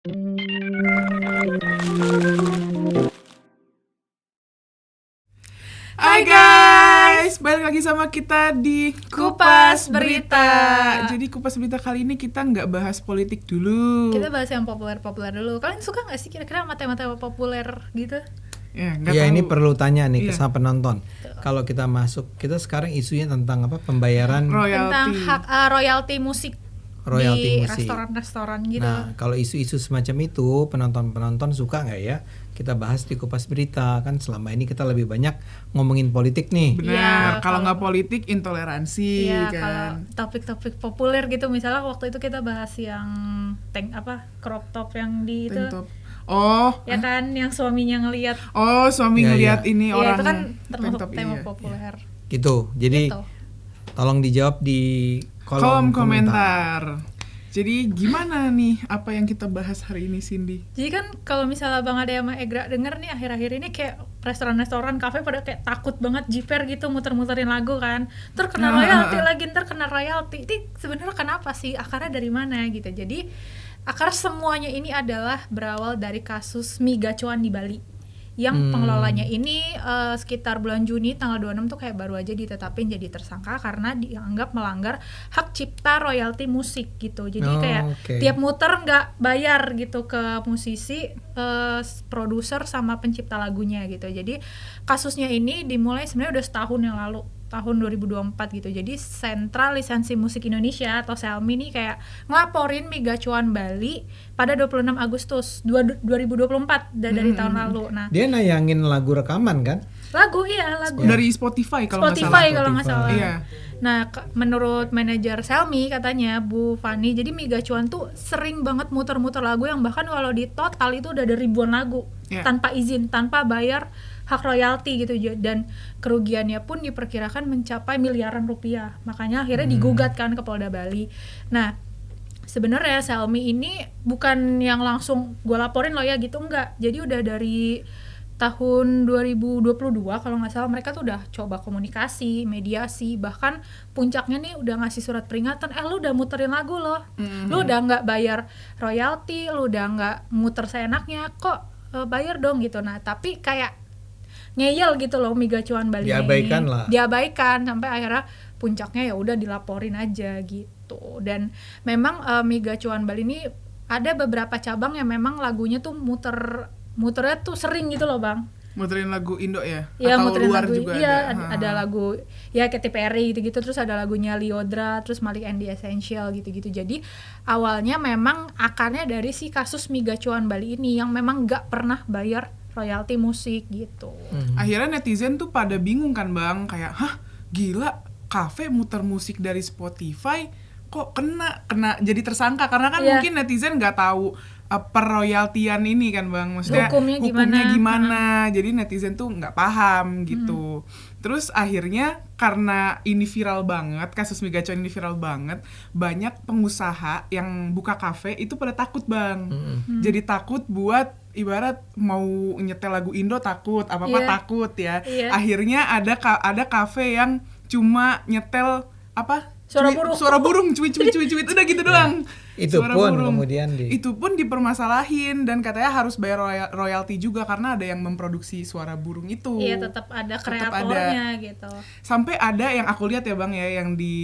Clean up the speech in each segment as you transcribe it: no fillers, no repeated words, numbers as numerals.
Hai guys, balik lagi sama kita di Kupas Berita. Jadi Kupas Berita kali ini kita nggak bahas politik dulu. Kita bahas yang populer-populer dulu. Kalian suka nggak sih kira-kira sama tema-tema populer gitu? Ya, nggak Ya tahu. ini perlu tanya nih Iya. sama penonton. Kalau kita masuk, kita sekarang isunya tentang apa? Pembayaran Tentang royalti. hak royalti musik royalti di musik. restoran-restoran gitu. Nah, kalau isu-isu semacam itu penonton-penonton suka nggak ya? Kita bahas di Kupas Berita. Kan selama ini kita lebih banyak ngomongin politik nih. Benar. Iya, kalau kalau- nggak politik, intoleransi Iya, kan. kalau topik-topik populer gitu, misalnya waktu itu kita bahas yang crop top yang di itu, Tank top. Oh, ya kan, yang suaminya ngelihat. suami Iya, ngelihat iya. ini Iya, orang itu kan tank termasuk top, tema iya. populer. Gitu. Jadi Gitu. tolong dijawab di Kolom kolom komentar. Jadi gimana nih apa yang kita bahas hari ini, Cindy? Jadi kan kalau misalnya Bang Ade sama Egra denger nih akhir-akhir ini kayak restoran-restoran, kafe pada kayak takut banget jiper gitu muter-muterin lagu kan. Ntar kena royalti lagi, ntar kena royalti. Ini sebenarnya kenapa sih? Akarnya dari mana gitu. Jadi akar semuanya ini adalah berawal dari kasus mie gacuan di Bali. Yang pengelolanya ini sekitar bulan Juni tanggal 26 tuh kayak baru aja ditetapin jadi tersangka karena dianggap melanggar hak cipta royalti musik gitu. Jadi Oh, kayak oke. tiap muter nggak bayar gitu ke musisi, produser sama pencipta lagunya gitu. Jadi kasusnya ini dimulai sebenarnya udah setahun yang lalu, tahun 2024 gitu. Jadi Sentral Lisensi Musik Indonesia atau SELMI nih kayak ngelaporin mie gacuan Bali pada 26 Agustus 2024 dari tahun lalu. Nah, Dia nayangin lagu rekaman kan? lagu Dari Spotify kalau nggak salah. Spotify kalau nggak salah. Iya. Nah, menurut manajer Selmi katanya Bu Fani, jadi mie gacuan tuh sering banget muter-muter lagu yang bahkan kalau di total itu udah ada ribuan lagu Iya. tanpa izin, tanpa bayar hak royalti gitu, dan kerugiannya pun diperkirakan mencapai miliaran rupiah. Makanya akhirnya digugat kan ke Polda Bali. Nah, sebenarnya Selmi ini bukan yang langsung gue laporin loh ya gitu, enggak. Jadi udah dari tahun 2022 kalau nggak salah mereka tuh udah coba komunikasi, mediasi, bahkan puncaknya nih udah ngasih surat peringatan, lu udah muterin lagu loh, lu udah nggak bayar royalti, lu udah nggak muter seenaknya, kok bayar dong gitu. Nah tapi kayak ngeyel gitu loh mie gacuan Bali Diabaikan ini. lah. Diabaikan sampai akhirnya puncaknya ya udah dilaporin aja gitu. Dan memang mie gacuan Bali ini ada beberapa cabang yang memang lagunya tuh muternya tuh sering gitu loh Bang. Muterin lagu Indo ya? Iya, Atau muterin luar lagu, juga iya, ada? ada lagu ya Katy Perry gitu-gitu, terus ada lagunya Lyodra, terus Malik and the Essential gitu-gitu. Jadi awalnya memang akarnya dari si kasus mie gacuan Bali ini yang memang nggak pernah bayar royalti musik gitu. Akhirnya netizen tuh pada bingung kan Bang, kayak hah gila kafe muter musik dari Spotify kok kena jadi tersangka, karena kan Iya. mungkin netizen nggak tahu perroyaltian ini kan Bang, maksudnya Hukumnya gimana. Jadi netizen tuh nggak paham gitu. Terus akhirnya karena ini viral banget, kasus mie gacuan ini viral banget, banyak pengusaha yang buka kafe itu pada takut Bang. Jadi takut buat ibarat mau nyetel lagu Indo takut, apa-apa Iya. takut ya. Iya. Akhirnya ada kafe yang cuma nyetel apa? Suara burung. cuit udah gitu doang. Itu Suara pun burung. kemudian Itu pun dipermasalahin dan katanya harus bayar royalti juga karena ada yang memproduksi suara burung itu. Iya, tetap ada Tetap kreatornya gitu. Sampai ada yang aku lihat ya Bang ya, yang di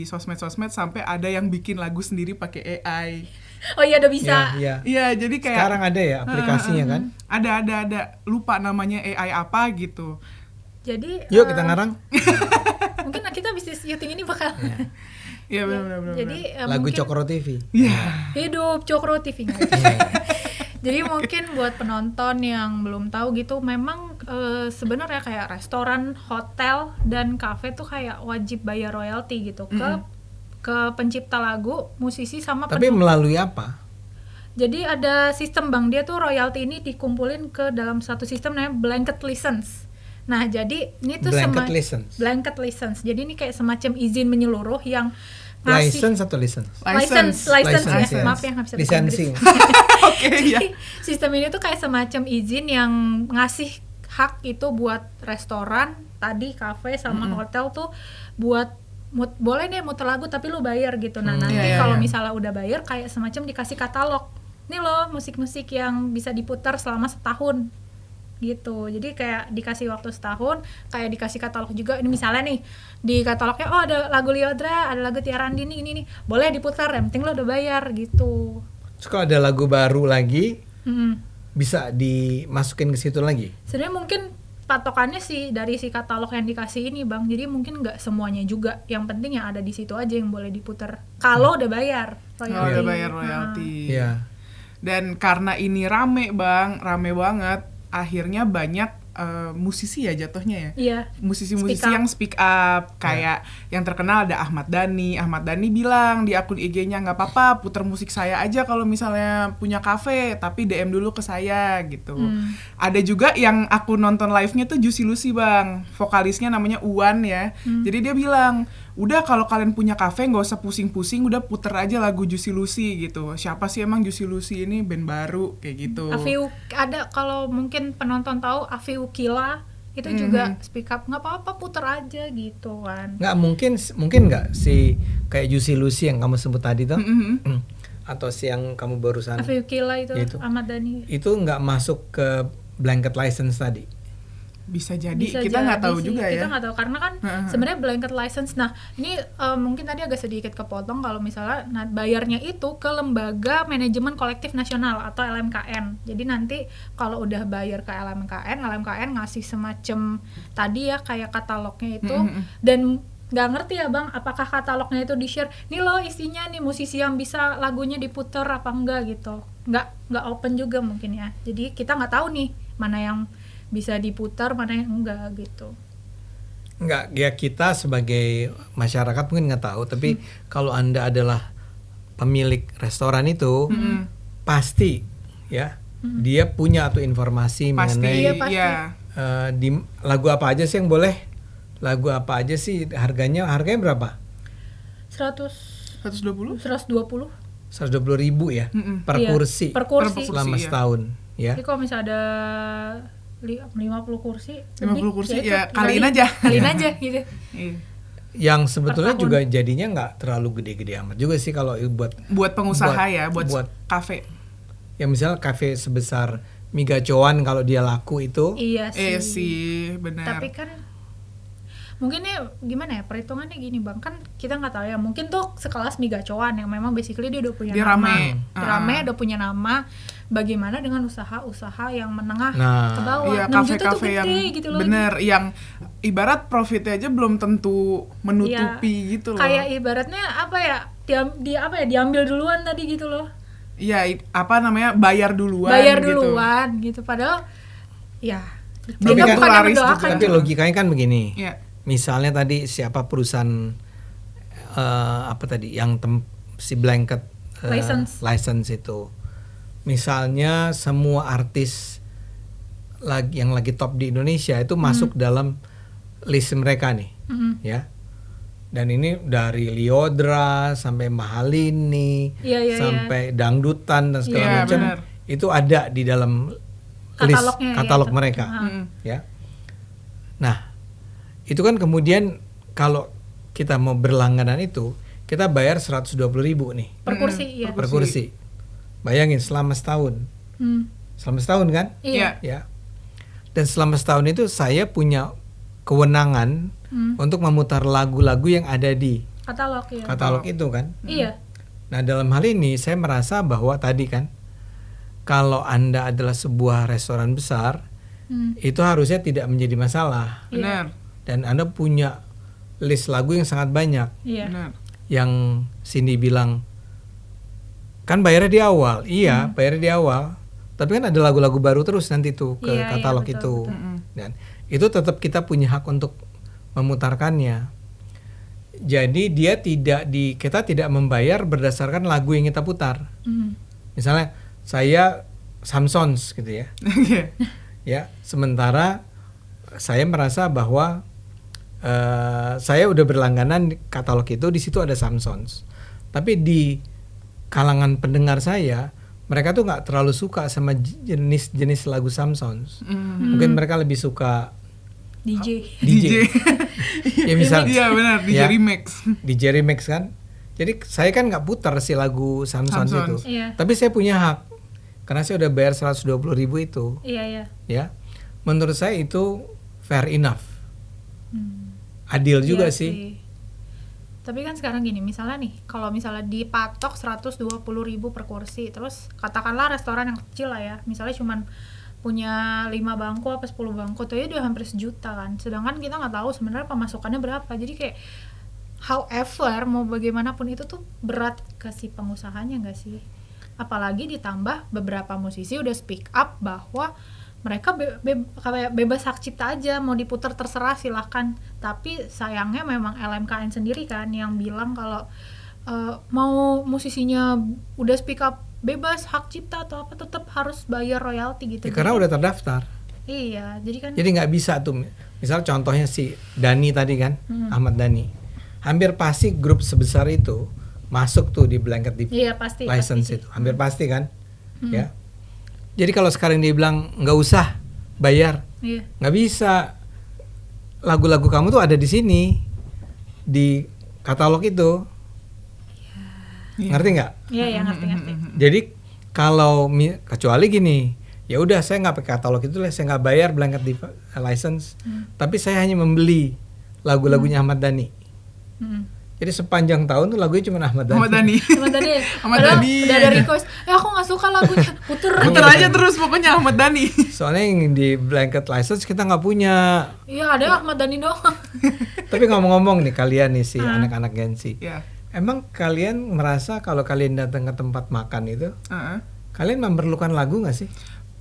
sosmed sampai ada yang bikin lagu sendiri pakai AI. Oh iya, udah bisa. Iya. Iya, jadi kayak Sekarang ada ya aplikasinya kan? ada lupa namanya AI apa gitu. Jadi Yuk kita ngarang mungkin kita bisnis syuting ini bakal Iya benar. jadi lagu mungkin Cokro TV. Iya. hidup Cokro TV nggak? Jadi mungkin buat penonton yang belum tahu gitu, memang sebenarnya kayak restoran, hotel, dan kafe tuh kayak wajib bayar royalti gitu ke pencipta lagu, musisi, sama Tapi melalui apa? Jadi ada sistem Bang, dia tuh royalti ini dikumpulin ke dalam satu sistem namanya blanket license. Nah jadi ini tuh blanket license. Jadi ini kayak semacam izin menyeluruh yang ngasih License atau license? license ya. Maaf ya nggak bisa bahasa Lisensi. Inggris. Oke, ya. Jadi sistem ini tuh kayak semacam izin yang ngasih hak itu buat restoran, tadi kafe sama hotel tuh buat boleh nih muter lagu tapi lu bayar gitu. Nah nanti Iya, kalau iya. misalnya udah bayar kayak semacam dikasih katalog. nih loh musik-musik yang bisa diputar selama setahun gitu. Jadi kayak dikasih waktu setahun, kayak dikasih katalog juga. Ini misalnya nih di katalognya, oh ada lagu Lyodra, ada lagu Tiara Andini, ini nih boleh diputar, yang penting lo udah bayar gitu. Terus kalau ada lagu baru lagi, Hmm. bisa dimasukin ke situ lagi. Sebenarnya mungkin patokannya sih dari si katalog yang dikasih ini Bang, jadi mungkin nggak semuanya juga, yang penting yang ada di situ aja yang boleh diputar kalau udah bayar Kalau udah bayar royalti. Iya. Dan karena ini rame banget, akhirnya banyak musisi ya jatuhnya ya. Iya. Musisi-musisi Speak up. yang speak up, kayak yang terkenal ada Ahmad Dhani. Ahmad Dhani bilang di akun IG-nya, nggak apa-apa puter musik saya aja kalau misalnya punya kafe, tapi DM dulu ke saya gitu. Ada juga yang aku nonton live-nya tuh Juicy Lucy Bang, vokalisnya namanya Uwan ya. Jadi dia bilang, udah kalau kalian punya kafe nggak usah pusing-pusing, udah puter aja lagu Juicy Lucy gitu. Siapa sih emang Juicy Lucy ini, band baru kayak gitu. Afiu ada, kalau mungkin penonton tahu Afiu Kila itu juga speak up, nggak apa-apa puter aja gitu kan. Nggak mungkin nggak si kayak Juicy Lucy yang kamu sebut tadi tuh, atau si yang kamu barusan Afiu Kila itu Itu. Ahmad Dhani. itu nggak masuk ke blanket license tadi. Bisa jadi, Bisa kita nggak jadi tahu sih, juga kita ya. nggak tahu karena kan sebenarnya blanket license. Nah ini mungkin tadi agak sedikit kepotong kalau misalnya bayarnya itu ke Lembaga Manajemen Kolektif Nasional atau LMKN. Jadi nanti kalau udah bayar ke LMKN ngasih semacam tadi ya kayak katalognya itu, dan nggak ngerti ya Bang, apakah katalognya itu di-share, nih loh isinya nih musisi yang bisa lagunya diputer apa enggak gitu. Nggak open juga mungkin ya. Jadi kita nggak tahu nih mana yang bisa diputar, mana yang enggak gitu. Nggak, ya kita sebagai masyarakat mungkin nggak tahu, tapi kalau Anda adalah pemilik restoran itu, pasti ya dia punya tuh informasi Pasti, mengenai Iya, pasti. ya. di lagu apa aja sih yang boleh, lagu apa aja sih, harganya berapa? 120 120? 120.000 ya per Iya, kursi per kursi. selama iya. setahun ya. Jadi kalau misalnya ada 50 kursi 50 kursi, itu, ya kaliin aja. kaliin aja gitu. Iya. Yang sebetulnya Per tahun. juga jadinya nggak terlalu gede-gede amat juga sih kalau Buat pengusaha ya, buat buat kafe. ya misalnya kafe sebesar Migacoan kalau dia laku itu Iya sih. Sih, benar. Tapi kan mungkin ya gimana ya perhitungannya gini Bang, kan kita nggak tahu ya, mungkin tuh sekelas Migacoan yang memang basically dia udah punya Dia nama, rame. Dia rame, udah punya nama. Bagaimana dengan usaha-usaha yang menengah Nah, ke bawah? Iya, 6 juta tuh kafe-kafe yang gede gitu loh. bener, yang ibarat profitnya aja belum tentu menutupi Iya. gitu loh. Kayak ibaratnya apa ya? Diambil duluan tadi gitu loh. Iya, apa namanya, bayar duluan. Bayar gitu. duluan gitu. Padahal ya Belum kita tentu bukan yang laris mendoakan. juga. tapi logikanya kan begini. Iya. Misalnya tadi siapa perusahaan apa tadi yang si blanket license itu. Misalnya semua artis yang lagi top di Indonesia itu masuk dalam list mereka nih, ya. Dan ini dari Lyodra sampai Mahalini, Iya. sampai dangdutan dan segala Iya, macam, benar. itu ada di dalam list Katalognya ya, katalog itu. mereka, Mm. ya. Nah, itu kan kemudian kalau kita mau berlangganan itu, kita bayar 120.000 nih Per kursi ya. per kursi. Bayangin selama setahun. Selama setahun kan? Iya. Ya. Dan selama setahun itu saya punya kewenangan untuk memutar lagu-lagu yang ada di Katalog ya. katalog itu kan. Iya. Nah, dalam hal ini saya merasa bahwa tadi kan, kalau Anda adalah sebuah restoran besar, itu harusnya tidak menjadi masalah. Benar. Dan Anda punya list lagu yang sangat banyak. Iya. Benar. Yang Cindy bilang, kan bayarnya di awal. Iya, bayarnya di awal. Tapi kan ada lagu-lagu baru terus nanti tuh ke Iya, katalog betul, itu. betul. Dan itu tetap kita punya hak untuk memutarkannya. Jadi kita tidak membayar berdasarkan lagu yang kita putar. Misalnya saya Samsons gitu ya. Iya. Ya, sementara saya merasa bahwa saya udah berlangganan di katalog itu, di situ ada Samsons. Tapi di kalangan pendengar saya, mereka tuh nggak terlalu suka sama jenis-jenis lagu Samsons. Mungkin mereka lebih suka DJ. DJ. Ya misal Iya, benar, di Ya. Remix. DJ remix kan. Jadi saya kan nggak putar si lagu Samsons itu. Iya. Tapi saya punya hak karena saya udah bayar 120.000 itu. Iya. Ya, menurut saya itu fair enough, adil juga Iya sih. Tapi kan sekarang gini, misalnya nih, kalau misalnya dipatok 120.000 per kursi, terus katakanlah restoran yang kecil lah ya, misalnya cuman punya 5 bangku apa 10 bangku, tuh ya udah hampir 1 juta kan. Sedangkan kita nggak tahu sebenarnya pemasukannya berapa. Jadi kayak however mau bagaimanapun itu tuh berat ke si pengusahanya nggak sih? Apalagi ditambah beberapa musisi udah speak up bahwa mereka kayak bebas hak cipta aja, mau diputar terserah silahkan. Tapi sayangnya memang LMKN sendiri kan yang bilang kalau mau musisinya udah speak up bebas hak cipta atau apa tetap harus bayar royalti gitu. Ya, karena udah terdaftar. Iya, jadi kan. Jadi nggak bisa tuh, misal contohnya si Dhani tadi kan, Ahmad Dhani, hampir pasti grup sebesar itu masuk tuh di blanket di Iya, pasti, license pasti itu, hampir pasti kan, ya. Jadi kalau sekarang dia bilang nggak usah bayar, Iya. nggak bisa. Lagu-lagu kamu tuh ada di sini, di katalog itu, ngerti nggak? Iya, ngerti. Jadi kalau kecuali gini, ya udah saya nggak pakai katalog itu lah, saya nggak bayar blanket di license, tapi saya hanya membeli lagu-lagunya Ahmad Dhani. Jadi sepanjang tahun tuh lagunya cuma Ahmad Dhani. Ahmad Dhani. Ahmad Dhani. Udah ada request, aku nggak suka lagunya, puter aja terus pokoknya Ahmad Dhani. Soalnya yang di blanket license kita nggak punya. Iya, ada Ahmad Dhani doang. Tapi ngomong-ngomong nih kalian nih si anak-anak Gen Z. Ya. Emang kalian merasa kalau kalian datang ke tempat makan itu, Heeh. kalian memerlukan lagu nggak sih?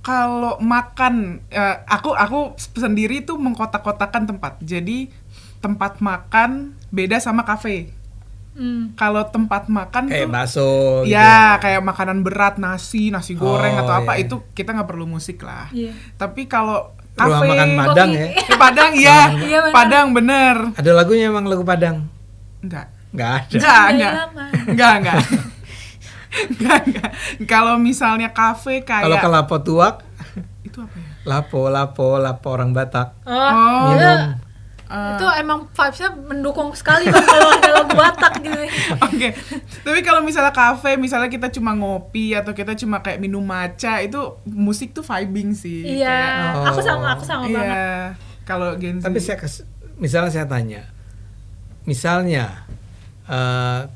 Kalau makan, aku sendiri tuh mengkotak-kotakan tempat. Jadi tempat makan beda sama kafe. Kalau tempat makan Kayak tuh, bakso gitu. ya kayak makanan berat, nasi goreng Oh, atau apa, iya. itu kita nggak perlu musik lah. Iya. Tapi kalau Rumah kafe, makan Padang ya. Padang ya, Iya, benar. Padang bener. Ada lagunya emang lagu Padang? Enggak. Nggak ada. Enggak. Enggak. Kalau misalnya kafe Kalau ke kayak Lapo Tuak, itu apa ya? Lapo orang Batak. Oh, Minum. itu emang vibes-nya mendukung sekali kan kalau ada lagu Batak gitu. Oke. Tapi kalau misalnya kafe, misalnya kita cuma ngopi atau kita cuma kayak minum matcha, itu musik tuh vibing sih. Iya, Oh. aku sama Iya. banget. Kalau Gen Z. Tapi misalnya saya tanya, misalnya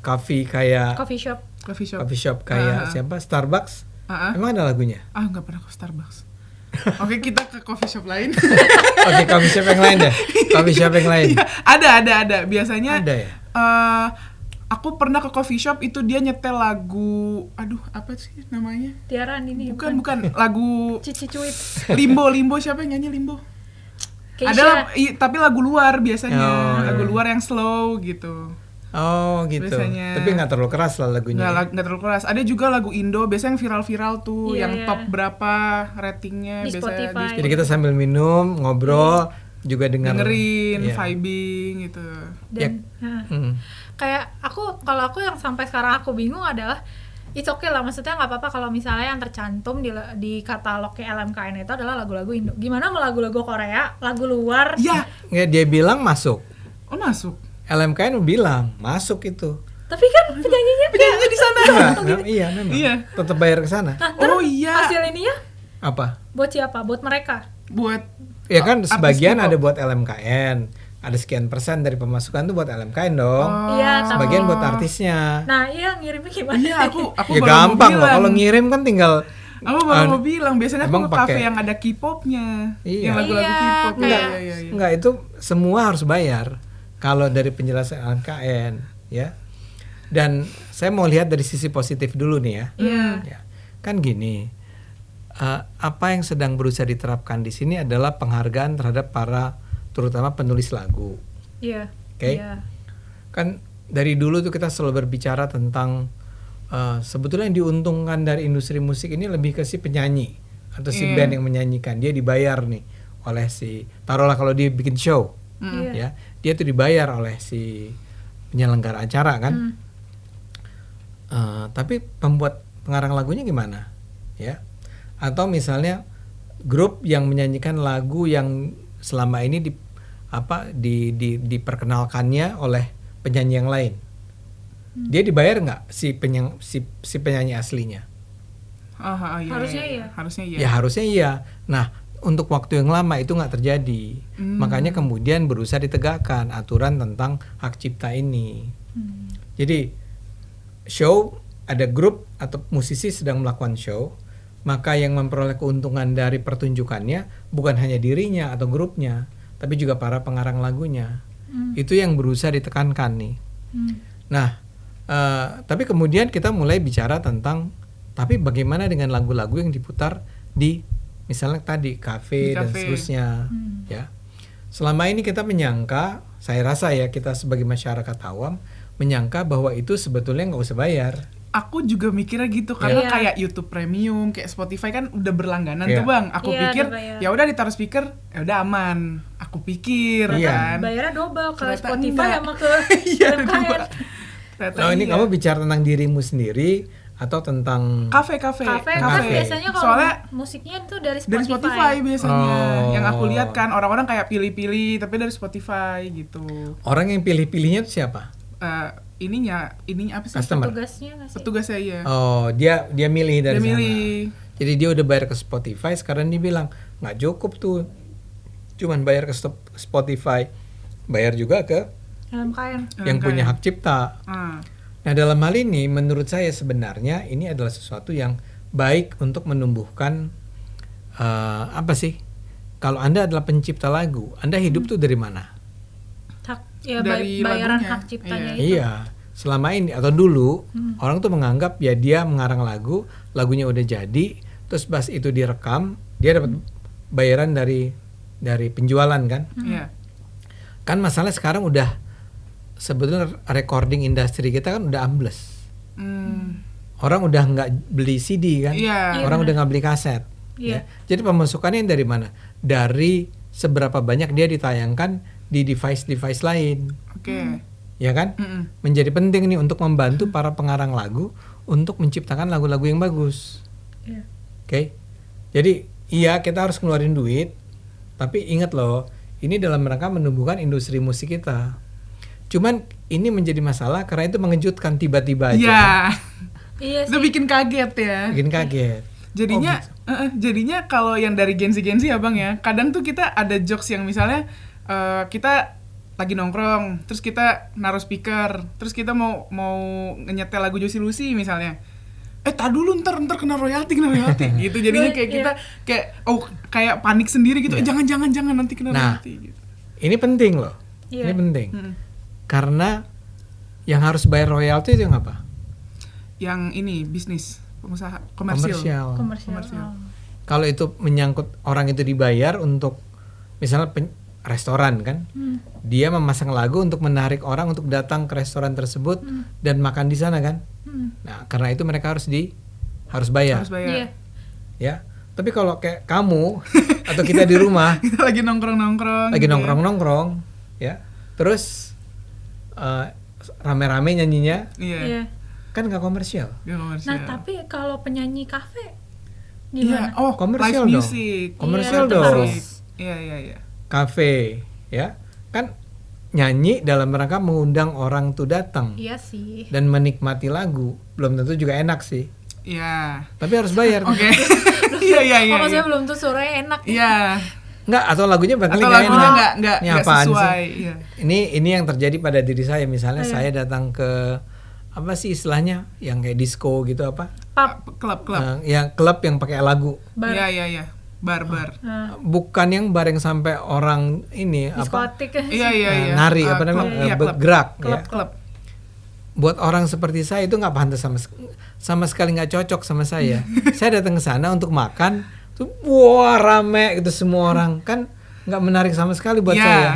coffee kayak Coffee shop. coffee shop. kayak siapa Starbucks, Ah, emang ada lagunya? nggak pernah ke Starbucks. Oke, kita ke coffee shop lain. Oke, coffee shop yang lain deh. Coffee shop yang lain. Iya, ada. Biasanya Ada ya? aku pernah ke coffee shop itu dia nyetel lagu, aduh apa sih namanya? Tiaran ini. Bukan lagu Cici Cuit. Limbo, siapa yang nyanyi Limbo? Keisha. Ada tapi lagu luar biasanya, Oh, lagu iya. luar yang slow gitu. Oh gitu. Biasanya. Tapi nggak terlalu keras lah lagunya. Nggak terlalu keras. Ada juga lagu Indo, biasanya yang viral-viral tuh, Iya, yang iya. top berapa ratingnya Di biasanya Spotify. Jadi kita sambil minum, ngobrol, juga dengerin, Iya. vibing gitu. Dan kayak kalau aku yang sampai sekarang aku bingung adalah it's okay lah, maksudnya nggak apa-apa kalau misalnya yang tercantum di katalognya LMKN itu adalah lagu-lagu Indo. Gimana sama lagu-lagu Korea, lagu luar? Ya, Nggak, dia bilang masuk. masuk. LMKN bilang masuk itu. Tapi kan penyanyinya Penyanyinya di sana. Iya, memang. Iya. Tetap bayar ke sana. Nah, terus Oh iya. hasil ininya Apa? buat siapa? Buat mereka. Buat Ya kan artis sebagian K-pop. ada buat LMKN. Ada sekian persen dari pemasukan tuh buat LMKN dong. Iya, tapi Sebagian buat artisnya. nah iya ngirimnya gimana? Iya, aku Ya baru gampang mau loh. bilang. Kalau ngirim kan tinggal Aku baru mau bilang, biasanya Abang aku ke kafe pakai- yang ada K-popnya. Iya. Yang lagu-lagu Iya, K-pop. Enggak, Iya. enggak, itu semua harus bayar kalau dari penjelasan LMKN ya. Dan saya mau lihat dari sisi positif dulu nih ya. Iya. Ya. Kan gini, apa yang sedang berusaha diterapkan di sini adalah penghargaan terhadap para terutama penulis lagu. Iya. Oke. Iya. Kan dari dulu tuh kita selalu berbicara tentang sebetulnya yang diuntungkan dari industri musik ini lebih ke si penyanyi atau si band yang menyanyikan. Dia dibayar nih oleh si, taruhlah kalau dia bikin show. Iya. Ya, dia tuh dibayar oleh si penyelenggara acara kan. Tapi pembuat pengarang lagunya gimana, ya? Atau misalnya grup yang menyanyikan lagu yang selama ini diperkenalkannya oleh penyanyi yang lain, dia dibayar nggak si penyanyi aslinya? Iya, Harusnya iya. iya. Harusnya iya. Ya harusnya iya. Nah, untuk waktu yang lama itu nggak terjadi. Makanya kemudian berusaha ditegakkan aturan tentang hak cipta ini. Jadi show, ada grup atau musisi sedang melakukan show, maka yang memperoleh keuntungan dari pertunjukannya bukan hanya dirinya atau grupnya, tapi juga para pengarang lagunya. Itu yang berusaha ditekankan nih. Nah, tapi kemudian kita mulai bicara tentang, tapi bagaimana dengan lagu-lagu yang diputar di misalnya tadi kafe dan seterusnya, ya. Selama ini kita menyangka, saya rasa ya kita sebagai masyarakat awam menyangka bahwa itu sebetulnya nggak usah bayar. Aku juga mikirnya gitu karena kayak YouTube Premium, kayak Spotify kan udah berlangganan tuh Bang. Aku pikir ya udah ditaruh speaker, ya udah aman. Aku pikir kan. Bayarnya double ke Ternyata Spotify enggak. sama ke Iya, UMKM. Oh, ini kamu bicara tentang dirimu sendiri atau tentang Kafe Kafe. biasanya kalau Soalnya musiknya itu dari dari Spotify biasanya. Oh. Yang aku lihat kan orang-orang kayak pilih-pilih tapi dari Spotify gitu. orang yang pilih-pilihnya itu siapa? Ininya apa sih? Customer. Petugasnya nggak sih? Petugasnya ya. Oh, dia milih dari Dia sana. milih. Jadi dia udah bayar ke Spotify, sekarang dia bilang nggak cukup tuh, cuman bayar ke Spotify, bayar juga ke UMKM. yang punya hak cipta. Nah, dalam hal ini menurut saya sebenarnya ini adalah sesuatu yang baik untuk menumbuhkan apa sih? Kalau Anda adalah pencipta lagu, Anda hidup tuh dari mana? Dari bayaran lagunya. hak ciptanya itu. Iya, selama ini atau dulu orang tuh menganggap ya dia mengarang lagu, lagunya udah jadi, terus pas itu direkam, dia dapat bayaran dari penjualan kan? Iya. Kan masalah sekarang udah sebetulnya recording industri kita kan udah ambles. Orang udah nggak beli CD kan? Iya. Orang udah nggak beli kaset. Iya. Ya. Jadi pemasukannya dari mana? Dari seberapa banyak dia ditayangkan di device lain. Oke. Ya kan? Menjadi penting nih untuk membantu para pengarang lagu untuk menciptakan lagu-lagu yang bagus. Iya. Oke. Jadi iya kita harus ngeluarin duit, tapi ingat loh, ini dalam rangka menumbuhkan industri musik kita. Cuman ini menjadi masalah karena itu mengejutkan tiba-tiba aja. Iya. Iya Itu sih. bikin kaget ya. Bikin kaget. Jadinya jadinya kalau yang dari Gen Z ya Bang ya, kadang tuh kita ada jokes yang misalnya kita lagi nongkrong, terus kita naruh speaker, terus kita mau nyetel lagu Juicy Lucy misalnya. Tak dulu ntar kena royalti gitu. Jadinya kayak kita kayak panik sendiri gitu. Jangan nanti kena royalti gitu. Ini penting loh. Iya. Ini penting. Karena yang harus bayar royalti itu yang apa? Yang ini bisnis, pengusaha komersial. Komersial. Kalau itu menyangkut orang itu dibayar untuk misalnya restoran kan, dia memasang lagu untuk menarik orang untuk datang ke restoran tersebut dan makan di sana kan. Nah, karena itu mereka harus bayar. Harus bayar. Iya. Ya. Tapi kalau kayak kamu atau kita di rumah Kita lagi nongkrong gitu ya. nongkrong, ya. Terus rame-rame nyanyinya, Iya. kan nggak komersial. Dia komersial. Nah, tapi kalau penyanyi kafe Iya, gimana? Komersial live dong. music. Komersial Iya, dong. harus. Iya. Kafe, ya. Kan nyanyi dalam rangka mengundang orang tuh datang Iya sih. dan menikmati lagu. Belum tentu juga enak sih. Iya. Tapi harus bayar. Oke. Iya. Oh, maksudnya belum tuh suaranya enak. Iya. Nggak, atau lagunya barangkali Atau nggak lagunya enak. nggak Ini apaan sesuai. sih? Iya. Ini yang terjadi pada diri saya. Misalnya saya datang ke apa sih istilahnya yang kayak disco gitu apa? Pub. Klub. Yang klub yang pakai lagu. Bar. Iya. Bar. Bukan yang bareng sampai orang ini apa? Diskotik. Iya. Nari apa namanya? Klub. Iya, klub. Bergerak ya. Klub. Buat orang seperti saya itu nggak pantas sama sekali nggak cocok sama saya. Saya datang ke sana untuk makan, tuh wah rame gitu semua orang, kan nggak menarik sama sekali buat saya.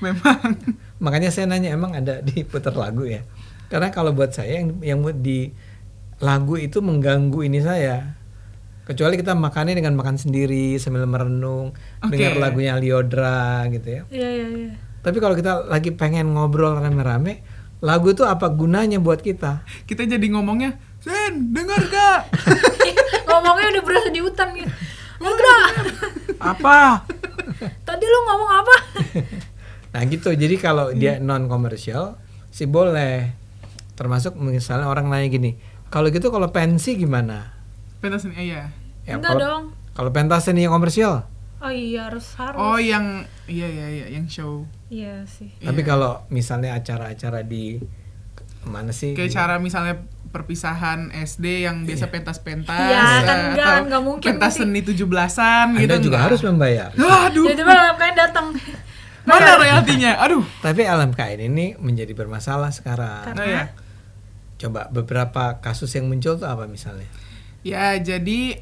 Memang. Makanya saya nanya emang ada diputar lagu ya? Karena kalau buat saya yang di lagu itu mengganggu ini saya. Kecuali kita makannya dengan makan sendiri sambil merenung, dengar lagunya Lyodra gitu ya. Iya. Tapi kalau kita lagi pengen ngobrol rame-rame, lagu itu apa gunanya buat kita? Kita jadi ngomongnya, Sen, dengar gak? Ngomongnya udah berasa di hutan gitu. Enggak. Apa? Tadi lu ngomong apa? Nah gitu, jadi kalau dia non komersial sih boleh. Termasuk misalnya orang nanya gini, kalau gitu kalau pensi gimana? Pentas seni, iya. Ya, Enggak dong. Kalau pentas seni yang komersial. Oh iya harus. Oh yang iya yang show. Iya sih. Tapi Iya. kalau misalnya acara-acara di mana sih? Kayak cara misalnya perpisahan SD yang biasa pentas-pentas. Iya, kan atau nggak mungkin pentas nanti. seni 17-an Anda gitu. juga enggak. harus membayar. Waduh, Jadi malam kain datang. mana royaltinya? Aduh. Tapi LMKN ini menjadi bermasalah sekarang. Nah, ya. Coba beberapa kasus yang muncul tuh apa misalnya? Ya, jadi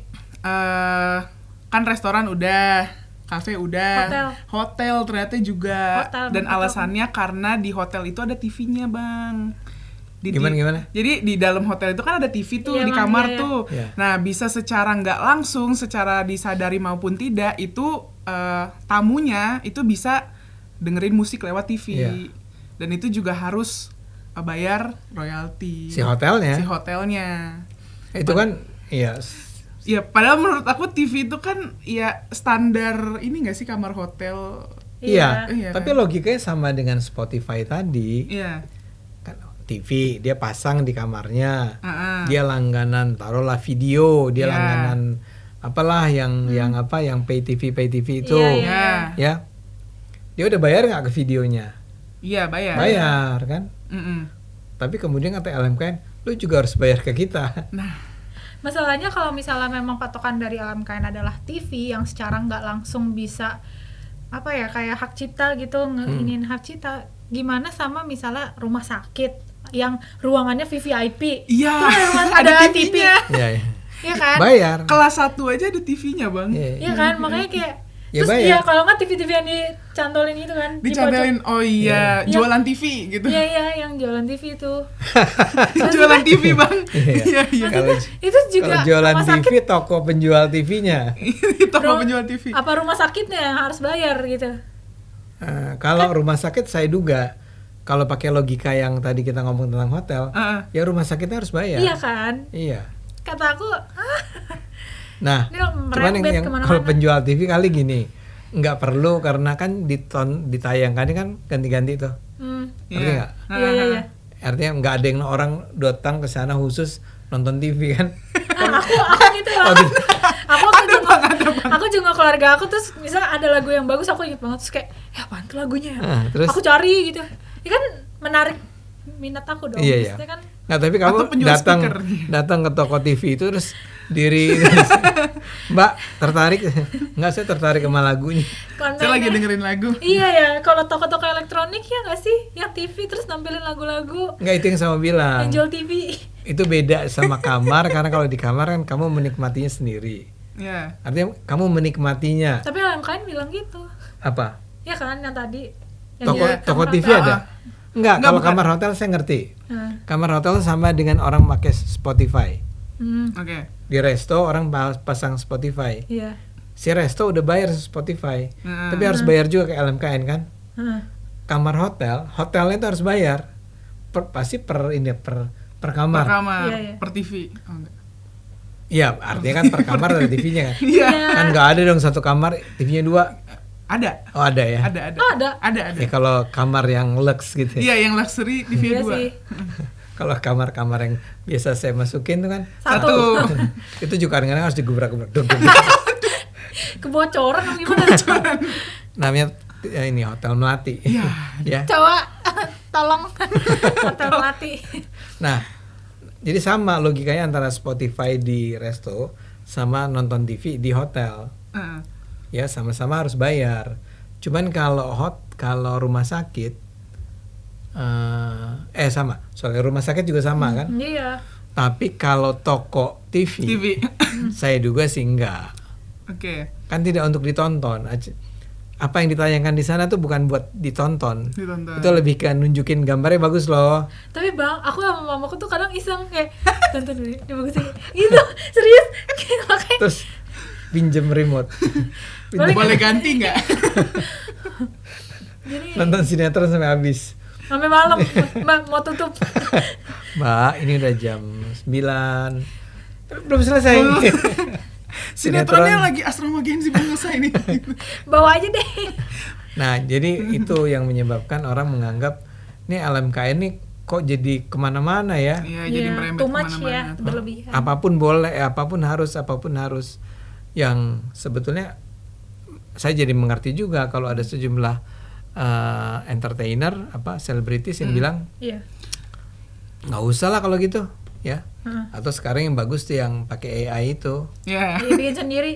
kan restoran udah, kafe udah, hotel ternyata juga. Hotel, dan hotel. alasannya karena di hotel itu ada TV-nya, Bang. Gimana? Jadi di dalam hotel itu kan ada TV tuh Iya, di Bang, kamar iya. tuh. Iya. Nah, bisa secara nggak langsung, secara disadari maupun tidak, itu tamunya itu bisa dengerin musik lewat TV. Iya. Dan itu juga harus bayar royalti. Si hotelnya. Si hotelnya. Itu kan iya. Ya, padahal menurut aku TV itu kan ya standar ini nggak sih kamar hotel. Iya, Iya, tapi kan? logikanya sama dengan Spotify tadi. Iya. Kan TV dia pasang di kamarnya. Ah. Dia langganan, taruhlah video, dia Iya. langganan apalah yang pay TV itu. Iya, Iya. Ya. Dia udah bayar nggak ke videonya? Iya, bayar. Bayar kan? Mm-mm. Tapi kemudian kata LMKN, lu juga harus bayar ke kita. Nah, Masalahnya kalau misalnya memang patokan dari LMKN adalah TV yang secara nggak langsung bisa apa ya kayak hak cipta gitu nginin hak cipta, gimana sama misalnya rumah sakit yang ruangannya VVIP. iya, Terus ada ada TV-nya. Iya. Iya kan? Bayar. Kelas 1 aja ada TV-nya, Bang. Iya kan? Makanya kayak Ya terus bayar. ya kalau nggak TV-TV yang dicantolin itu kan di Dicadalin, oh iya, Iya. jualan TV gitu. pojok. Iya yang jualan TV itu. Jualan TV, Bang. Iya. Iya. Kalau Itu juga kalau jualan rumah TV, sakit, toko penjual TV-nya. Toko Ru- penjual TV. apa rumah sakitnya yang harus bayar gitu. Kalau rumah sakit saya duga kalau pakai logika yang tadi kita ngomong tentang hotel, ya rumah sakitnya harus bayar. Iya kan? Iya. Kata aku Nah, Ini cuman merembet yang kemana-mana. kalau penjual TV kali gini, nggak perlu karena kan ditayangkan kan ganti-ganti tuh. Ngerti nggak? Iya. Artinya nggak ada yang orang datang ke sana khusus nonton TV kan? Aku gitu loh. Aku juga keluarga aku terus misalnya ada lagu yang bagus aku inget banget terus kayak ya apaan tuh lagunya ya? Terus? Aku cari gitu. Ya kan menarik minat aku dong. Iya. Maksudnya kan Nah tapi kamu Atau penjual speaker. datang ke toko TV itu terus terus, Mbak tertarik? Nggak, saya tertarik sama lagunya. kontennya. Saya lagi dengerin lagu. Iya ya, kalau toko-toko elektronik ya nggak sih, yang TV terus nampilin lagu-lagu, Nggak, itu yang sama bilang. yang jual TV. Itu beda sama kamar karena kalau di kamar kan kamu menikmatinya sendiri. Iya. Artinya kamu menikmatinya. Tapi LMKN bilang gitu, Apa? ya kan yang tadi. Toko kamar TV hotel. ada? Enggak, Enggak, kalau bukan. kamar hotel saya ngerti. Nah, Kamar hotel sama dengan orang pakai Spotify. Oke. Di resto orang pasang Spotify. iya. Si resto udah bayar Spotify. Nah. Tapi harus bayar juga ke LMKN kan? Nah, Kamar hotelnya itu harus bayar. Pasti per Per kamar. kamar, Iya, iya. per TV. Oh, enggak. Iya, artinya kan per kamar ada TV-nya kan. Iya. Kan nggak ada dong satu kamar TV-nya 2. Ada. Oh, ada ya. Ada. Oh, ada. Ada. Ya kalau kamar yang lux gitu ya. Iya, yang luxury TV Iya 2. sih. Kalau kamar-kamar yang biasa saya masukin tuh kan Satu. itu juga kadang-kadang harus digubrak-gubrak. Duk, duk, duk. Kebocoran atau gimana? Namanya ini Hotel Melati. Iya. Ya. Coba tolong hotel Melati. Nah, jadi sama logikanya antara Spotify di resto sama nonton TV di hotel. Heeh. Ya, sama-sama harus bayar. Cuman kalau rumah sakit sama. Soalnya rumah sakit juga sama kan? Iya. Tapi kalau toko TV. Saya duga sih enggak. Oke. Kan tidak untuk ditonton. Apa yang ditayangkan di sana tuh bukan buat ditonton. Ditonton. Itu lebih ke nunjukin gambarnya bagus loh. Tapi bang, aku sama mamaku tuh kadang iseng kayak tonton dulu, ini bagus ini. Gitu, serius. Kayak makanya. Terus pinjem remote. Boleh ganti nggak? Jadi Nonton sinetron sampai habis. sampai malam, Mbak mau tutup. Mbak, ini udah jam 9. Belum selesai. Sinetronnya lagi asrama Genzi belum selesai nih. Bawa aja deh. Nah, jadi itu yang menyebabkan orang menganggap nih LMKN ini kok jadi kemana-mana ya. Iya, jadi merembet too much kemana-mana. ya, berlebihan. Apapun boleh, apapun harus. Yang sebetulnya saya jadi mengerti juga kalau ada sejumlah entertainer, selebritis yang bilang Iya. nggak usah lah kalau gitu, ya. Atau sekarang yang bagus tuh yang pakai AI itu. Iya. Dia bikin sendiri.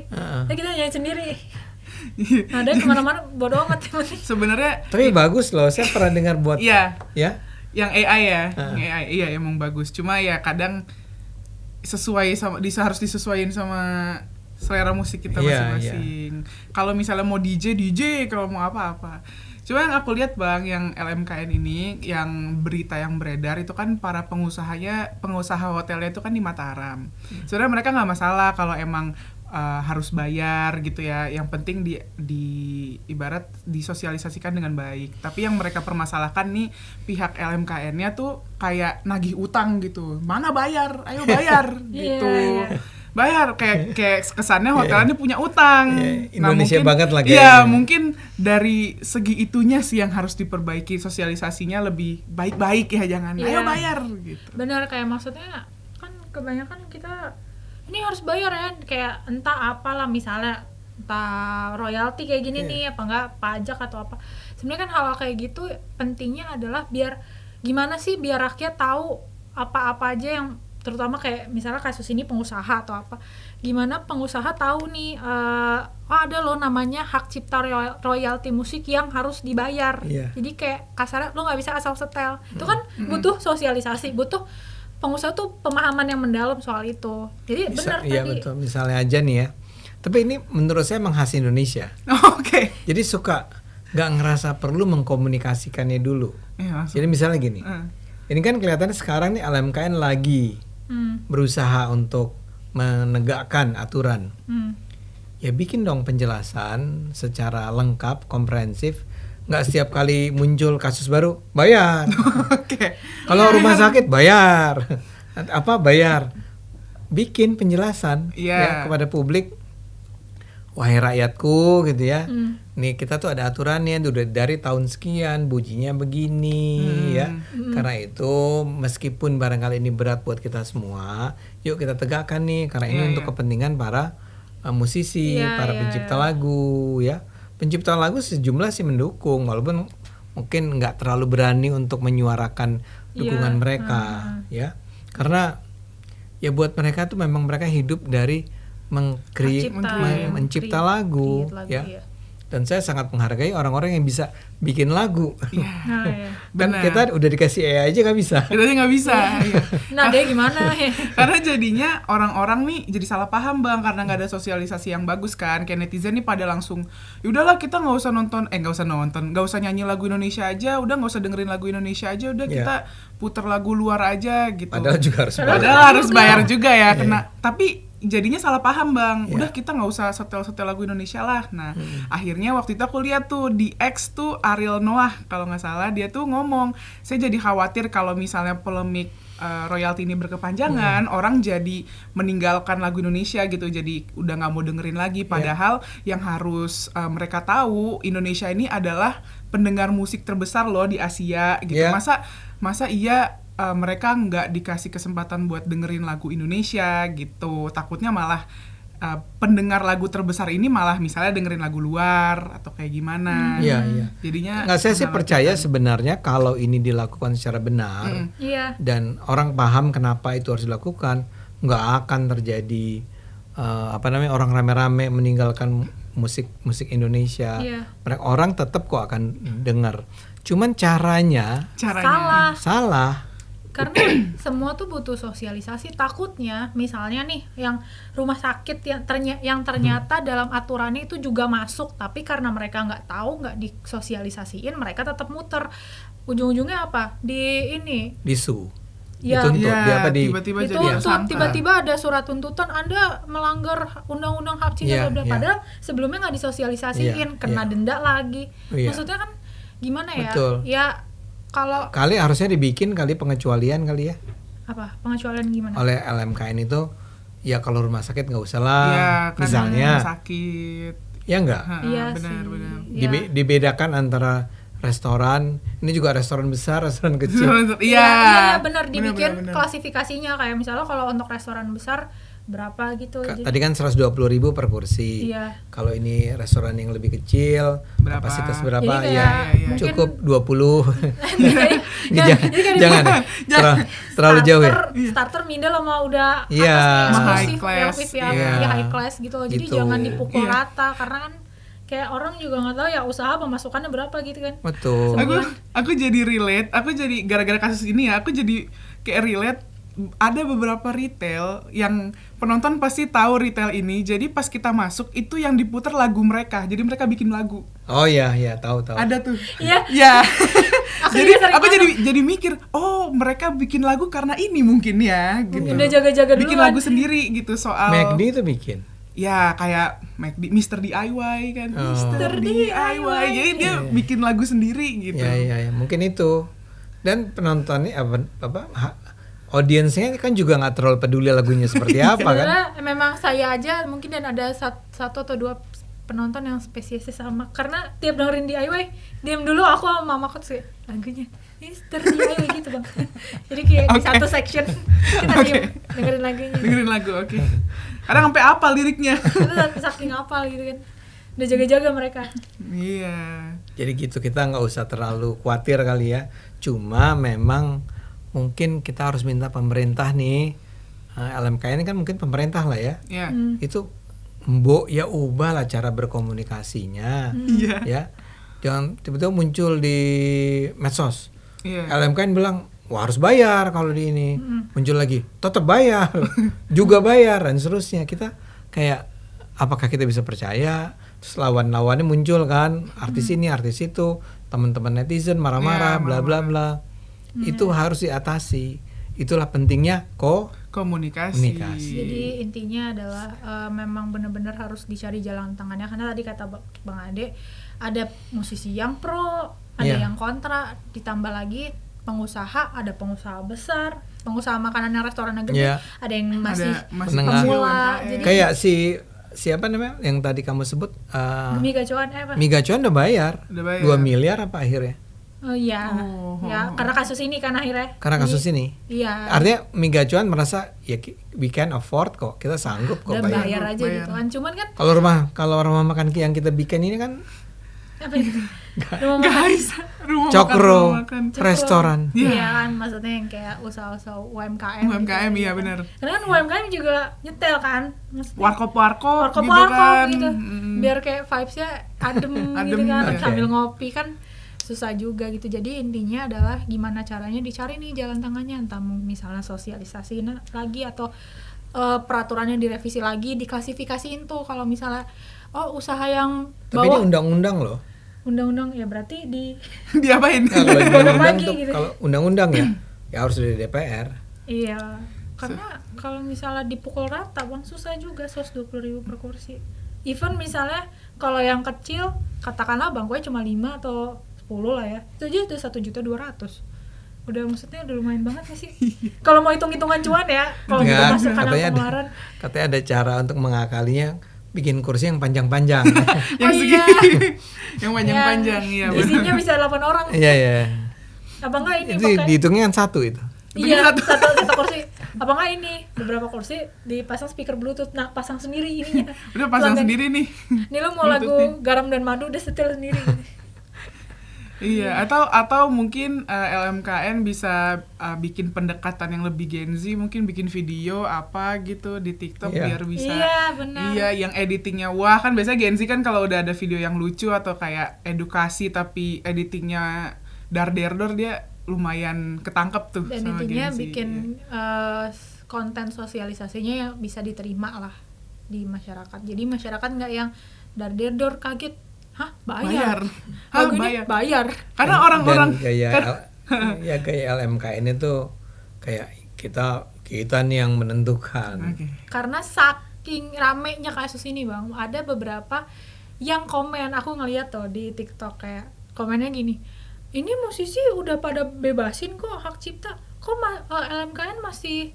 Kita nyanyi sendiri. Ada kemana-mana bodo amat. Sebenarnya Tapi bagus loh, saya pernah dengar buat iya, ya. yang AI ya, yang AI iya emang bagus. Cuma ya kadang sesuai sama harus disesuaikan sama selera musik kita Iya, masing-masing. Kalau misalnya mau DJ, kalau mau apa-apa. Cuma yang aku lihat Bang, yang LMKN ini, yang berita yang beredar itu kan para pengusaha hotelnya itu kan di Mataram. Sebenarnya mereka nggak masalah kalau emang harus bayar gitu ya. Yang penting di ibarat disosialisasikan dengan baik. Tapi yang mereka permasalahkan nih pihak LMKN-nya tuh kayak nagih utang gitu. Mana bayar? Ayo bayar gitu. Iya. Bayar kayak kesannya hotelnya punya utang. Indonesia mungkin, banget lagi. Iya, mungkin dari segi itunya sih yang harus diperbaiki, sosialisasinya lebih baik-baik ya, jangan ayo bayar gitu. Benar, kayak maksudnya kan kebanyakan kita ini harus bayar ya, kayak entah apalah, misalnya entah royalti kayak gini nih, apa enggak pajak atau apa. Sebenarnya kan hal kayak gitu pentingnya adalah biar gimana sih biar rakyat tahu apa-apa aja yang, terutama kayak misalnya kasus ini pengusaha atau apa, gimana pengusaha tahu nih ada loh namanya hak cipta royalti musik yang harus dibayar. Jadi kayak kasarnya lo nggak bisa asal setel. Itu kan butuh sosialisasi, butuh pengusaha tuh pemahaman yang mendalam soal itu. Jadi benar Iya tadi. betul, misalnya aja nih ya. Tapi ini menurut saya emang khas Indonesia. Oke. Jadi suka nggak ngerasa perlu mengkomunikasikannya dulu. Iya, Jadi misalnya gini, ini kan kelihatannya sekarang nih LMKN lagi berusaha untuk menegakkan aturan. Ya bikin dong penjelasan secara lengkap, komprehensif. Nggak setiap kali muncul kasus baru bayar. Oke. Kalau rumah sakit bayar. Bayar. Bikin penjelasan ya kepada publik. Wahai rakyatku gitu ya. Nih kita tuh ada aturannya udah dari tahun sekian, bunyinya begini ya. Karena itu meskipun barangkali ini berat buat kita semua, yuk kita tegakkan nih karena ini untuk kepentingan para musisi, para pencipta lagu ya. Pencipta lagu sejumlah sih mendukung, walaupun mungkin nggak terlalu berani untuk menyuarakan dukungan mereka ya. Karena ya buat mereka tuh memang mereka hidup dari mencipta lagu ya. Dan saya sangat menghargai orang-orang yang bisa bikin lagu. Dan kita udah dikasih AI aja nggak bisa. Kita aja nggak bisa. Nah, dia gimana ya? Karena jadinya orang-orang nih jadi salah paham Bang, karena nggak ada sosialisasi yang bagus kan. Kayak netizen nih pada langsung, yaudahlah kita nggak usah nyanyi lagu Indonesia aja, udah nggak usah dengerin lagu Indonesia aja, udah kita puter lagu luar aja gitu. Padahal juga harus harus bayar juga ya. Tapi jadinya salah paham Bang, udah kita nggak usah setel lagu Indonesia lah. Nah akhirnya waktu itu aku lihat tuh di X tuh Ariel Noah kalau nggak salah, dia tuh ngomong, saya jadi khawatir kalau misalnya polemik royalti ini berkepanjangan, orang jadi meninggalkan lagu Indonesia gitu, jadi udah nggak mau dengerin lagi. Padahal yang harus mereka tahu, Indonesia ini adalah pendengar musik terbesar loh di Asia gitu. Masa iya mereka nggak dikasih kesempatan buat dengerin lagu Indonesia gitu. Takutnya malah pendengar lagu terbesar ini malah misalnya dengerin lagu luar atau kayak gimana. Iya. Jadinya saya sih percaya sebenarnya kalau ini dilakukan secara benar dan orang paham kenapa itu harus dilakukan, nggak akan terjadi orang rame-rame meninggalkan musik Indonesia. Orang tetap kok akan dengar. Cuman caranya salah. Karena semua tuh butuh sosialisasi. Takutnya misalnya nih yang rumah sakit yang ternyata dalam aturannya itu juga masuk, tapi karena mereka nggak tahu, nggak disosialisasiin, mereka tetap muter. Ujung-ujungnya apa? Disu. Tiba-tiba ada surat tuntutan Anda melanggar undang-undang hak cipta padahal sebelumnya nggak disosialisasiin, kena denda lagi. Maksudnya kan gimana ya? Betul. Ya kalau kali harusnya dibikin pengecualian kali ya. Apa pengecualian gimana? Oleh LMKN itu ya kalau rumah sakit nggak usah lah, misalnya rumah sakit ya nggak. Iya benar. Dibedakan antara restoran. Ini juga restoran besar, restoran kecil. Iya. Benar dibikin benar. klasifikasinya kayak misalnya kalau untuk restoran besar berapa gitu. Tadi kan 120.000 per kursi. Iya. Kalau ini restoran yang lebih kecil, Berapa? kapasitas berapa? Jadi Ya, kayak cukup 20. Jadi Jangan terlalu jauh ya. Starter middle sama udah Iya. atasnya eksklusif, High class, yang iya. ya high class gitu loh. Jadi Gitu. jangan dipukul Iya. rata karena kan kayak orang juga nggak tahu ya usaha pemasukannya berapa gitu kan. Betul. Aku jadi relate, aku jadi gara-gara kasus ini ya, aku jadi kayak relate. Ada beberapa retail yang penonton pasti tahu retail ini. Jadi pas kita masuk itu yang diputar lagu mereka. Jadi mereka bikin lagu. Oh iya, tahu. Ada tuh. Iya. Ya. Aku Jadi juga sering aku masuk. jadi mikir, oh mereka bikin lagu karena ini mungkin ya gitu. Udah jaga-jaga dulu Bikin kan. lagu sendiri gitu soal McD itu bikin. ya kayak Mr. DIY kan. Oh. Mr. DIY. Jadi dia bikin lagu sendiri gitu. Ya, mungkin itu. Dan penontonnya audiensnya kan juga nggak terlalu peduli lagunya seperti apa kan? Sebenarnya memang saya aja mungkin dan ada satu atau dua penonton yang spesiesnya sama karena tiap dengerin DIY diam dulu aku sama mama sih lagunya Mr. DIY gitu bang. Jadi kayak di satu section kita diam dengerin lagunya. Dengerin lagu, oke. Kadang sampai apal liriknya. Itu saking apal gitu kan. Udah jaga-jaga mereka. Iya. Jadi gitu, kita nggak usah terlalu khawatir kali ya. Cuma memang mungkin kita harus minta pemerintah nih, LMKN kan mungkin pemerintah lah ya. Iya. Itu ya ubahlah cara berkomunikasinya. Iya. Ya. Jangan tiba-tiba muncul di medsos. Iya. LMKN bilang, wah harus bayar kalau di ini. Muncul lagi, tetap bayar. Juga bayar dan seterusnya. Kita kayak apakah kita bisa percaya? Terus lawan-lawannya muncul kan, artis ini, artis itu, teman-teman netizen marah-marah, Iya, bla bla bla. Itu harus diatasi. Itulah pentingnya Komunikasi. Jadi intinya adalah memang benar-benar harus dicari jalan tengahnya karena tadi kata Bang Ade ada musisi yang pro, ada Iya. yang kontra, ditambah lagi pengusaha, ada pengusaha besar, pengusaha makanan yang restoran gede, Iya. ada yang masih masih menengah. pemula. UMKM. Jadi kayak siapa namanya yang tadi kamu sebut Mie Gacuan apa? Mie Gacuan udah bayar. Udah bayar. 2 miliar apa akhirnya? Oh iya. Ya, karena kasus ini kan akhirnya. Karena kasus ini. Iya. Artinya Mie Gacuan merasa ya we can afford kok, kita sanggup kok Udah bayar. bayar aja Bayar. gitu kan. Cuman kan Kalau rumah makan yang kita bikin ini kan apa itu? Rumah makan. Guys, rumah Cokro makan. restoran. Iya kan, maksudnya yang kayak usaha-usaha UMKM. UMKM gitu. iya benar. Karena kan UMKM juga nyetel kan. Maksudnya Warkop gitu warkop kan. gitu. Biar kayak vibes-nya adem, Adem, gitu kan. iya. Sambil ngopi kan susah juga gitu. Jadi intinya adalah gimana caranya dicari nih jalan tengahnya, entah misalnya sosialisasi lagi atau peraturannya direvisi lagi, diklasifikasiin tuh kalau misalnya usaha yang Tapi ini bawah undang-undang loh. undang-undang ya berarti di Diapain? Nah, kalau undang-undang Lagi tuh, gitu. kalau undang-undang ya harus dari DPR. iya. Karena kalau misalnya dipukul rata bang susah juga 120.000 per kursi. Even misalnya kalau yang kecil katakanlah bangkunya cuma 5 atau 10 lah ya, itu aja udah 1.200.000. Udah maksudnya udah lumayan banget gak sih? Kalau mau hitung-hitungan cuan ya, kalau kita Enggak, masuk kanan katanya pengeluaran. katanya ada cara untuk mengakalinya, bikin kursi yang panjang-panjang. Yang Oh, iya. segini. Yang panjang-panjang iya benar. Isinya bisa 8 orang. Iya ya. Apa enggak ini Itu pakai dihitungnya kan satu itu. iya satu kursi. Apa enggak ini beberapa kursi dipasang speaker bluetooth. Nah, pasang sendiri ininya. Udah pasang Pelanggan. sendiri nih. Nih lo mau lagu Garam dan Madu udah setel sendiri. Iya, atau mungkin LMKN bisa bikin pendekatan yang lebih Gen Z, mungkin bikin video apa gitu di TikTok Iya. biar bisa. Iya, benar. Iya, yang editingnya wah kan biasanya Gen Z kan kalau udah ada video yang lucu atau kayak edukasi tapi editingnya dar-der-dor dia lumayan ketangkep tuh Dan sama intinya Gen Z. bikin konten sosialisasinya yang bisa diterima lah di masyarakat. Jadi masyarakat nggak yang dar-der-dor kaget. Hah, bayar. Hah, Lagu ini bayar. Karena orang-orang Dan kayak LMKN itu kayak kita nih yang menentukan. Oke. Karena saking ramenya kasus ini bang, ada beberapa yang komen, aku ngeliat tuh di TikTok kayak komennya gini, ini musisi udah pada bebasin kok hak cipta, kok LMKN masih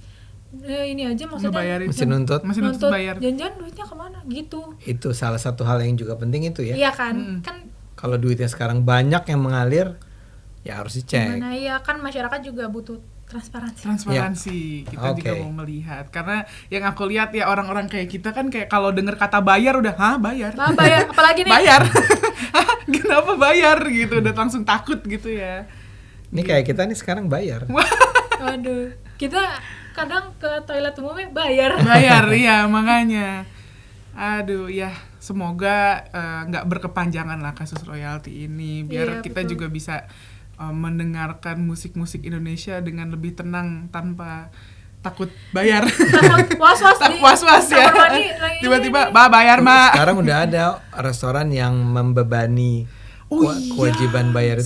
ini aja maksudnya Ngebayarin. Masih nuntut. Masih nuntut bayar. janjian duitnya kemana gitu. Itu salah satu hal yang juga penting itu ya. Iya kan, kan Kalau duitnya sekarang banyak yang mengalir, ya harus dicek. Gimana ya, kan masyarakat juga butuh transparansi. Kita Oke. juga mau melihat, karena yang aku lihat ya orang-orang kayak kita kan kayak kalau dengar kata bayar udah bayar Bayar, apalagi nih bayar Hah, kenapa bayar gitu, udah langsung takut gitu ya. Ini kayak kita nih sekarang bayar. Aduh, kita kadang ke toilet umumnya bayar. Iya makanya aduh ya, semoga nggak berkepanjangan lah kasus royalti ini, biar Iya, kita betul. juga bisa mendengarkan musik-musik Indonesia dengan lebih tenang tanpa takut bayar. Takut was-was di Was-was ya. kamar mandi lagi Tiba-tiba, ini. bayar Mbak. Sekarang udah ada restoran yang membebani kewajiban bayar itu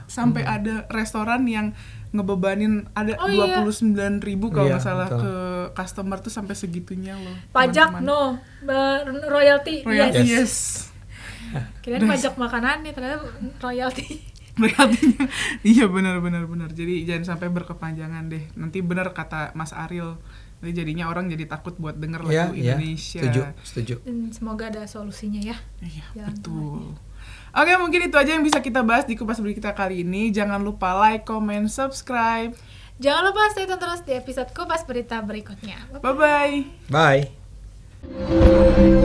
sampai ada restoran yang ngebebanin ada Oh, iya. 29.000 kalau Iya, nggak salah betul. ke customer tuh, sampai segitunya loh. Pajak teman-teman. royalty Royalty yes. yes. Kirain pajak makanan nih, ternyata royalty. Royaltinya. Iya benar. Jadi jangan sampai berkepanjangan deh. Nanti benar kata Mas Ariel. Nanti jadinya orang jadi takut buat denger lagu Indonesia. Setuju. Dan semoga ada solusinya ya. Iya, Jalan betul. Oke, mungkin itu aja yang bisa kita bahas di Kupas Berita kali ini. Jangan lupa like, comment, subscribe. Jangan lupa stay tune terus di episode Kupas Berita berikutnya. Bye-bye. Bye.